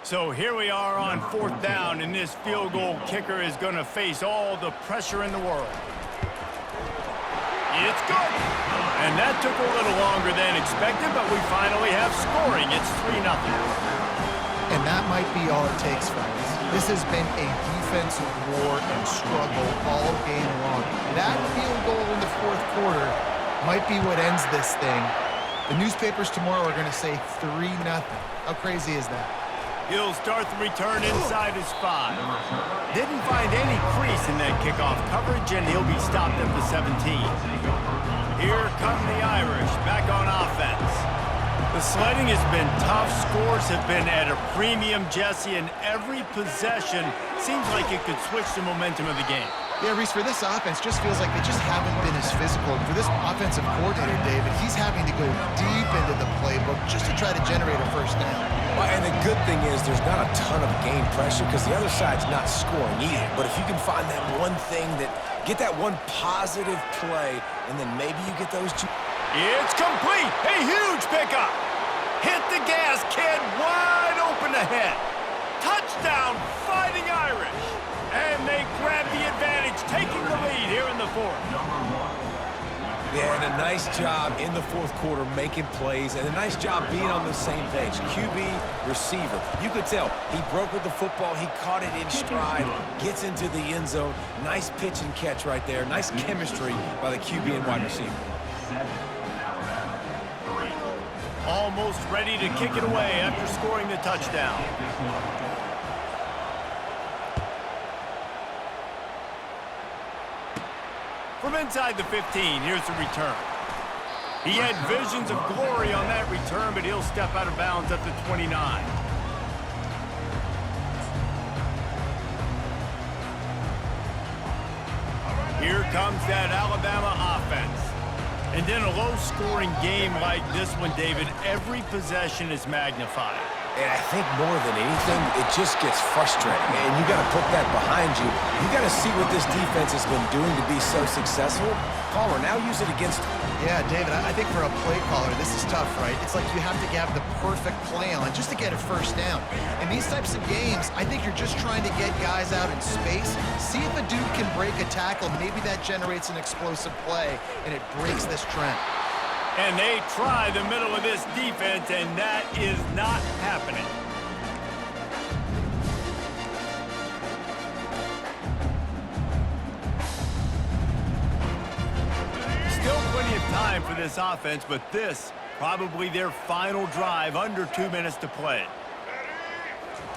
So here we are on 4th down, and this field goal kicker is going to face all the pressure in the world. It's good. And that took a little longer than expected, but we finally have scoring. It's 3-0. And that might be all it takes, fellas. This has been a defensive war and struggle all game long. That field goal in the 4th quarter might be what ends this thing. The newspapers tomorrow are going to say 3-0. How crazy is that? He'll start the return inside his 5. Didn't find any crease in that kickoff coverage, and he'll be stopped at the 17. Here come the Irish, back on offense. The sledding has been tough. Scores have been at a premium, Jesse, and every possession seems like it could switch the momentum of the game. Yeah, Reese, for this offense, just feels like they just haven't been as physical. For this offensive coordinator, David, he's having to go deep into the playbook just to try to generate a first down. Well, and the good thing is there's not a ton of game pressure because the other side's not scoring either. But if you can find that one thing get that one positive play, and then maybe you get those two. It's complete. A huge pickup. Hit the gas, kid. Wide open ahead. Touchdown, Fighting Irish. And they grab the advantage, taking the lead here in the 4th. Yeah, and a nice job in the 4th quarter making plays, and a nice job being on the same page. QB, receiver. You could tell he broke with the football. He caught it in stride, gets into the end zone. Nice pitch and catch right there. Nice chemistry by the QB and wide receiver. Almost ready to kick it away after scoring the touchdown. From inside the 15, here's the return. He had visions of glory on that return, but he'll step out of bounds at the 29. Here comes that Alabama offense. And in a low-scoring game like this one, David, every possession is magnified. And I think more than anything, it just gets frustrating. And you got to put that behind you. You got to see what this defense has been doing to be so successful. Caller, now use it against them. Yeah, David, I think for a play caller, this is tough, right? It's like you have to have the perfect play on just to get a first down. In these types of games, I think you're just trying to get guys out in space, see if a dude can break a tackle. Maybe that generates an explosive play, and it breaks this trend. And they try the middle of this defense, and that is not happening. Still plenty of time for this offense, but this probably their final drive, under 2 minutes to play.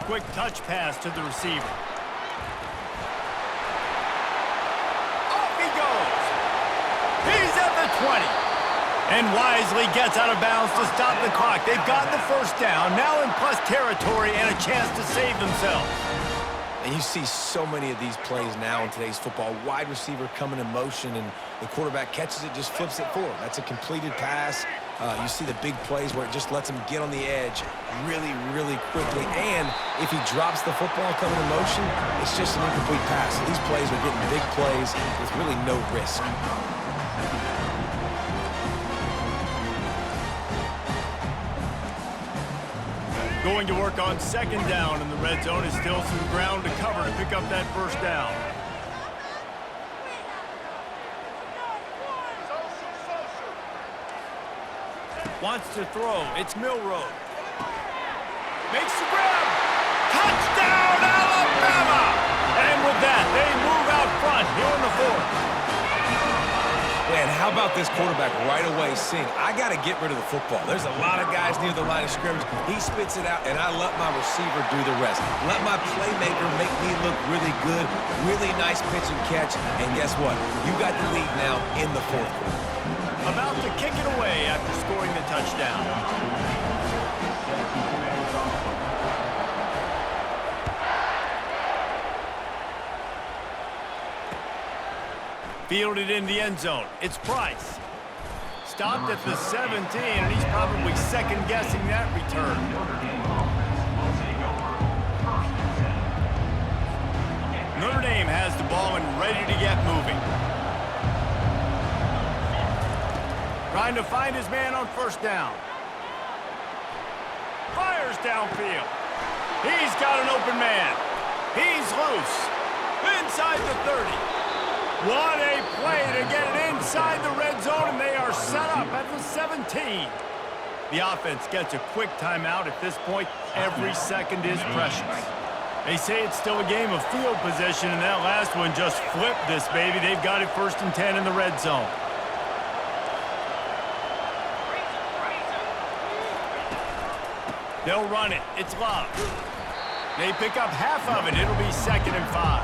Quick touch pass to the receiver. Off he goes. He's at the 20. And wisely gets out of bounds to stop the clock. They've got the first down, now in plus territory and a chance to save themselves. And you see so many of these plays now in today's football. Wide receiver coming in motion, and the quarterback catches it, just flips it forward. That's a completed pass. You see the big plays where it just lets him get on the edge really, really quickly. And if he drops the football coming in motion, it's just an incomplete pass. So these plays are getting big plays with really no risk. Going to work on 2nd down in the red zone. Is still some ground to cover to pick up that first down. Wants to throw. It's Milroe. Makes the grab. Touchdown, Alabama! And with that, they move out front here in the 4th. And how about this quarterback right away seeing, I got to get rid of the football. There's a lot of guys near the line of scrimmage. He spits it out, and I let my receiver do the rest. Let my playmaker make me look really good. Really nice pitch and catch. And guess what? You got the lead now in the 4th quarter. About to kick it away after scoring the touchdown. Fielded in the end zone. It's Price. Stopped at the 17, and he's probably second-guessing that return. Notre Dame has the ball and ready to get moving. Trying to find his man on first down. Fires downfield. He's got an open man. He's loose. Inside the 30. What a play to get it inside the red zone, and they are set up at the 17. The offense gets a quick timeout at this point. Every second is precious. They say it's still a game of field position, and that last one just flipped this baby. They've got it 1st and 10 in the red zone. They'll run it. It's Love. They pick up half of it. It'll be 2nd and 5.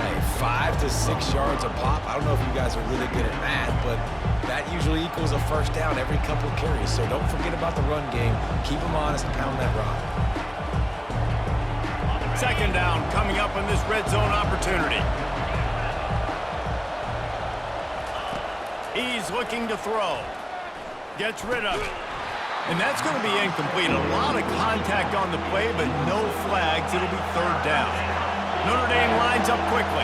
Hey, 5 to 6 yards a pop. I don't know if you guys are really good at math, but that usually equals a first down every couple of carries. So don't forget about the run game. Keep them honest and pound that rock. 2nd down coming up on this red zone opportunity. He's looking to throw. Gets rid of it. And that's going to be incomplete. A lot of contact on the play, but no flags. It'll be 3rd down. Notre Dame lines up quickly.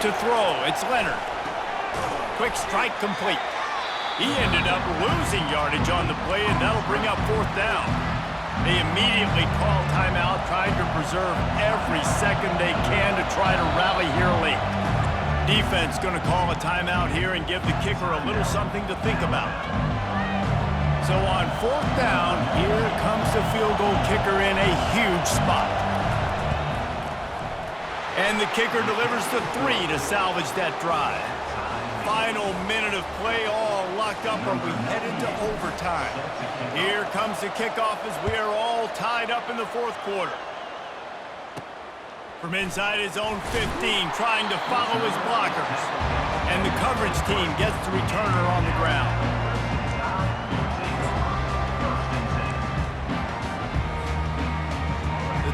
To throw, it's Leonard. Quick strike complete. He ended up losing yardage on the play, and that'll bring up 4th down. They immediately call timeout, trying to preserve every second they can to try to rally here late. Defense going to call a timeout here and give the kicker a little something to think about. So on 4th down, here comes the field goal kicker in a huge spot. And the kicker delivers the 3 to salvage that drive. Final minute of play, all locked up, or we headed to overtime. Here comes the kickoff as we are all tied up in the 4th quarter. From inside his own 15, trying to follow his blockers. And the coverage team gets the returner on the ground.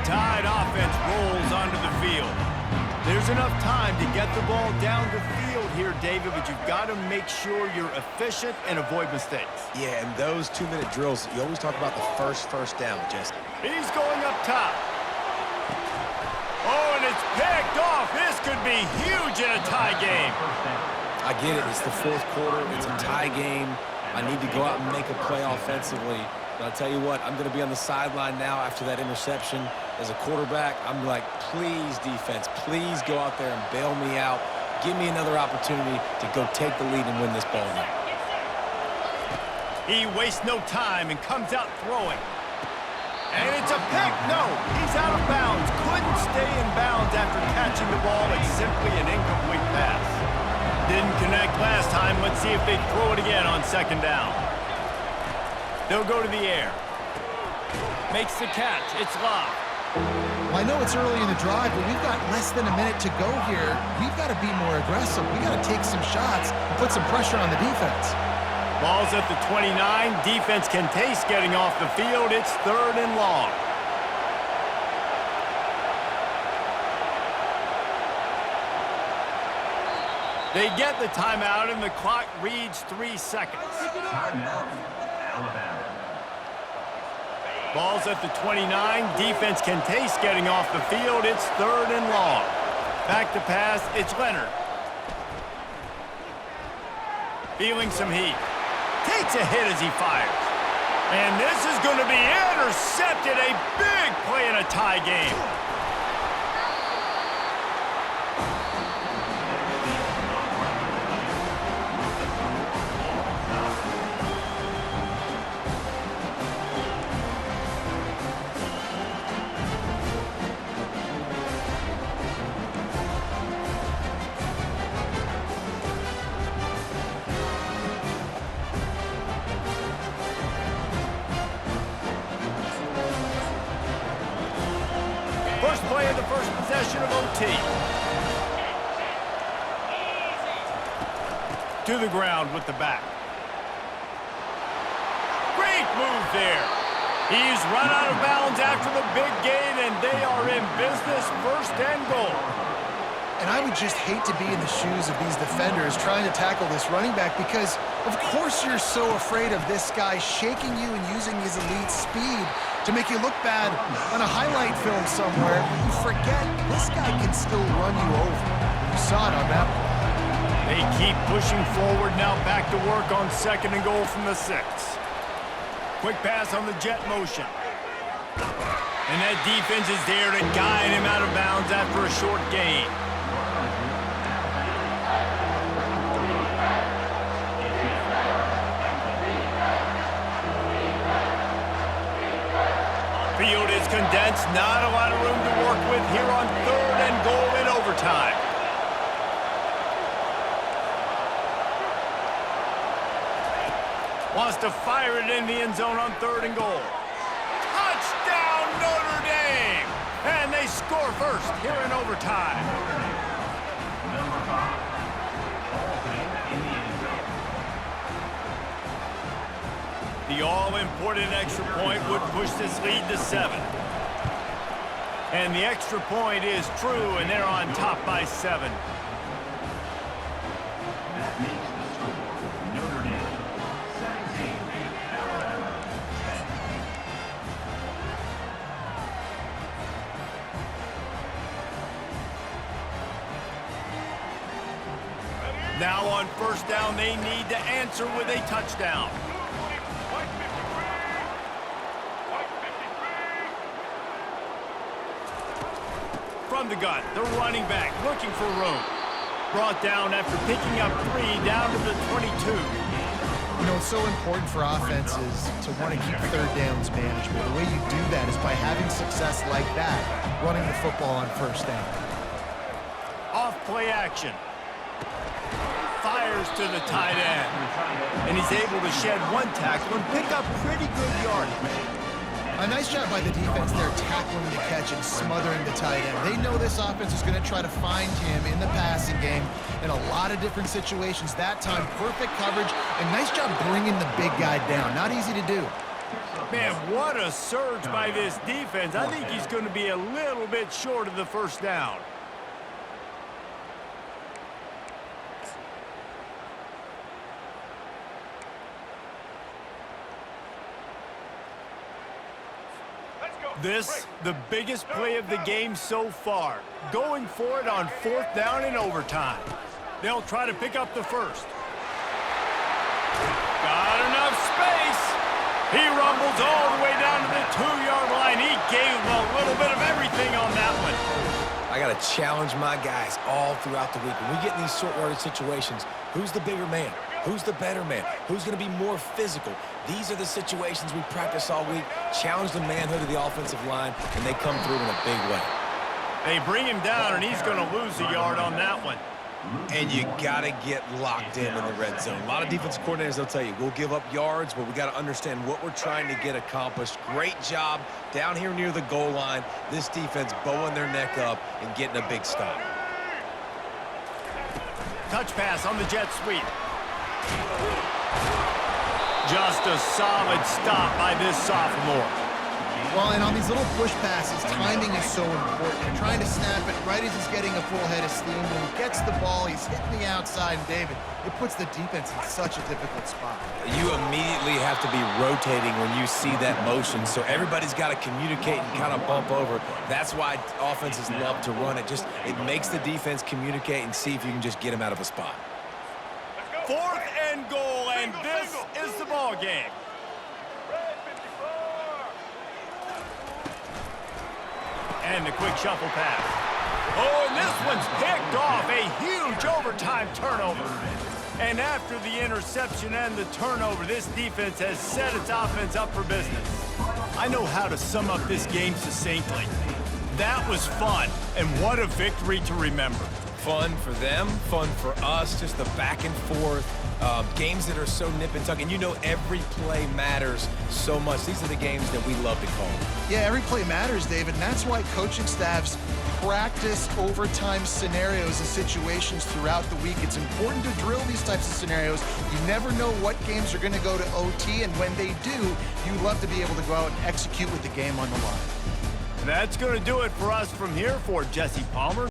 Tide offense rolls onto the field. There's enough time to get the ball down the field here, David, but you've got to make sure you're efficient and avoid mistakes. Yeah, and those 2-minute drills, you always talk about the first down, Jesse. He's going up top. Oh, and it's picked off. This could be huge in a tie game. I get it. It's the 4th quarter. It's a tie game. I need to go out and make a play offensively. But I'll tell you what, I'm going to be on the sideline now after that interception. As a quarterback, I'm like, please, defense, please go out there and bail me out. Give me another opportunity to go take the lead and win this ball game. He wastes no time and comes out throwing. And it's a pick. No, he's out of bounds. Couldn't stay in bounds after catching the ball. It's simply an incomplete pass. Didn't connect last time. Let's see if they throw it again on 2nd down. They'll go to the air. Makes the catch. It's Love. Well, I know it's early in the drive, but we've got less than a minute to go here. We've got to be more aggressive. We've got to take some shots and put some pressure on the defense. Ball's at the 29. Defense can taste getting off the field. It's 3rd and long. They get the timeout, and the clock reads 3 seconds. Timeout, Alabama. Ball's at the 29. Defense can taste getting off the field. It's 3rd and long. Back to pass. It's Leonard. Feeling some heat. Takes a hit as he fires. And this is going to be intercepted. A big play in a tie game. First play of the first possession of OT. To the ground with the back. Great move there. He's run out of bounds after the big gain, and they are in business, 1st and goal. And I would just hate to be in the shoes of these defenders trying to tackle this running back because, of course, you're so afraid of this guy shaking you and using his elite speed to make you look bad on a highlight film somewhere. But you forget this guy can still run you over. You saw it on that one. They keep pushing forward now, back to work on 2nd and goal from the 6. Quick pass on the jet motion. And that defense is there to guide him out of bounds after a short gain. Field is condensed, not a lot of room to work with here on 3rd and goal in overtime. Wants to fire it in the end zone on 3rd and goal. Touchdown, Notre Dame! And they score first here in overtime. Number 5, Alton in the end zone. The all-important extra point would push this lead to 7. And the extra point is true, and they're on top by 7. That makes the score Notre Dame 17, Alabama 10. Now on 1st down, they need to answer with a touchdown. From the gun, the running back looking for room. Brought down after picking up 3 down to the 22. You know, it's so important for offenses to want to keep 3rd downs manageable. The way you do that is by having success like that, running the football on 1st down. Off play action. Fires to the tight end. And he's able to shed 1 tackle and pick up pretty good yardage. A nice job by the defense there, tackling the catch and smothering the tight end. They know this offense is going to try to find him in the passing game in a lot of different situations. That time, perfect coverage, and nice job bringing the big guy down. Not easy to do. Man, what a surge by this defense. I think he's going to be a little bit short of the 1st down. This, the biggest play of the game so far. Going for it on 4th down in overtime. They'll try to pick up the 1st. Got enough space. He rumbles all the way down to the 2-yard line. He gave a little bit of everything on that one. I got to challenge my guys all throughout the week. When we get in these short yardage situations, who's the bigger man? Who's the better man? Who's going to be more physical? These are the situations we practice all week. Challenge the manhood of the offensive line, and they come through in a big way. They bring him down, and he's going to lose a yard on that one. And you got to get locked in the red zone. A lot of defensive coordinators, they'll tell you, we'll give up yards, but we got to understand what we're trying to get accomplished. Great job down here near the goal line. This defense bowing their neck up and getting a big stop. Touch pass on the jet sweep. Just a solid stop by this sophomore. Well, and on these little push passes, timing is so important. You're trying to snap it right as he's getting a full head of steam. When he gets the ball, he's hitting the outside, and David, it puts the defense in such a difficult spot. You immediately have to be rotating when you see that motion, so everybody's got to communicate and kind of bump over. That's why offenses love to run it. It makes the defense communicate and see if you can just get him out of a spot. 4th and goal, and this is the ball game. And the quick shuffle pass. Oh, and this one's picked off. A huge overtime turnover. And after the interception and the turnover, this defense has set its offense up for business. I know how to sum up this game succinctly. That was fun, and what a victory to remember. Fun for them, fun for us, just the back and forth. Games that are so nip and tuck, and you know every play matters so much. These are the games that we love to call. Yeah, every play matters, David, and that's why coaching staffs practice overtime scenarios and situations throughout the week. It's important to drill these types of scenarios. You never know what games are going to go to OT, and when they do, you love to be able to go out and execute with the game on the line. That's going to do it for us from here. For Jesse Palmer.